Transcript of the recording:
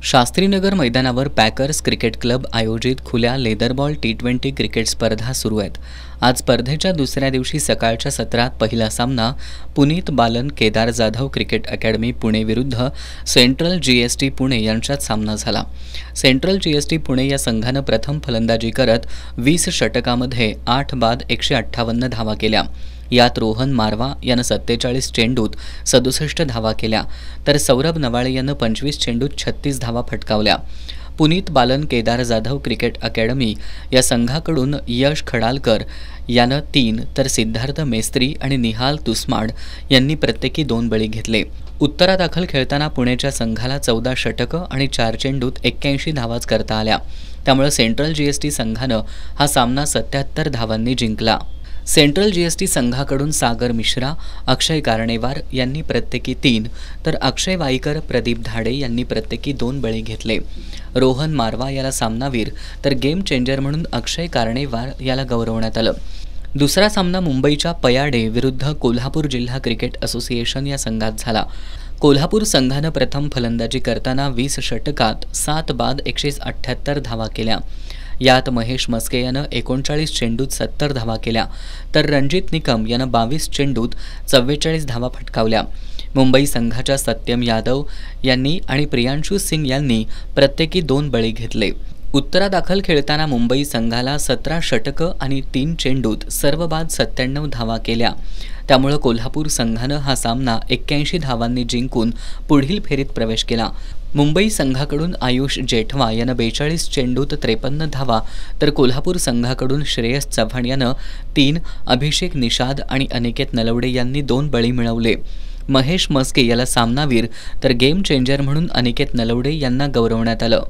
शास्त्रीनगर मैदानावर packers cricket club आयोजित खुल्या लेदरबॉल टी20 क्रिकेट स्पर्धा सुरू आहेत। आज स्पर्धेच्या दुसऱ्या दिवशी सकाळच्या सत्रात पहिला सामना पुनीत बालन केदार जाधव क्रिकेट अकॅडमी पुणे विरुद्ध सेंट्रल जीएसटी पुणे यांच्यात सामना झाला। सेंट्रल जीएसटी पुणे या संघानं प्रथम फलंदाजी करत 20 षटकामध्ये 8 बाद 158 धावा केल्या। यात रोहन मारवा यानं 47 चेंडूत 67 धावा केल्या, तर सौरभ नवाळे यानं 25 चेंडूत 36 धावा फटकावल्या। पुनीत बालन केदार जाधव क्रिकेट अकॅडमी या संघाकडून यश खडालकर यानं 3 तर सिद्धार्थ मेस्त्री आणि निहाल तुस्माड यांनी प्रत्येकी 2 बळी घेतले। उत्तरादाखल खेळताना पुणेच्या संघाला 14 षटकं आणि 4 चेंडूत 81 धावाच करता आल्या, त्यामुळे सेंट्रल जीएसटी संघानं हा सामना 77 धावांनी जिंकला। सेंट्रल जीएसटी संघाकडून सागर मिश्रा, अक्षय कारणेवार यांनी प्रत्येकी 3 तर अक्षय वाईकर, प्रदीप धाडे यांनी प्रत्येकी 2 बळी घेतले। रोहन मारवा याला सामनावीर तर गेम चेंजर म्हणून अक्षय कारणेवार याला गौरवण्यात आलं। दुसरा सामना मुंबईच्या पयाडे विरुद्ध कोल्हापूर जिल्हा क्रिकेट असोसिएशन या संघात झाला। कोल्हापूर संघानं प्रथम फलंदाजी करताना 20 षटकात 7 बाद 178 धावा केल्या। यात महेश मस्के यानं 39 चेंडूत 70 धावा केल्या, तर रणजित निकम यानं 22 चेंडूत 44 धावा फटकावल्या। मुंबई संघाच्या सत्यम यादव यांनी आणि प्रियांशु सिंग यांनी प्रत्येकी 2 बळी घेतले। उत्तरादाखल खेळताना मुंबई संघाला 17 षटकं आणि 3 चेंडूत सर्व बाद 97 धावा केल्या, त्यामुळे कोल्हापूर संघानं हा सामना 81 धावांनी जिंकून पुढील फेरीत प्रवेश केला। मुंबई संघाकडून आयुष जेठवा यानं 42 चेंडूत 53 धावा, तर कोल्हापूर संघाकडून श्रेयस चव्हाण यानं 3, अभिषेक निषाद आणि अनिकेत नलवडे यांनी 2 बळी मिळवले। महेश मस्के याला सामनावीर तर गेम चेंजर म्हणून अनिकेत नलवडे यांना गौरवण्यात आलं।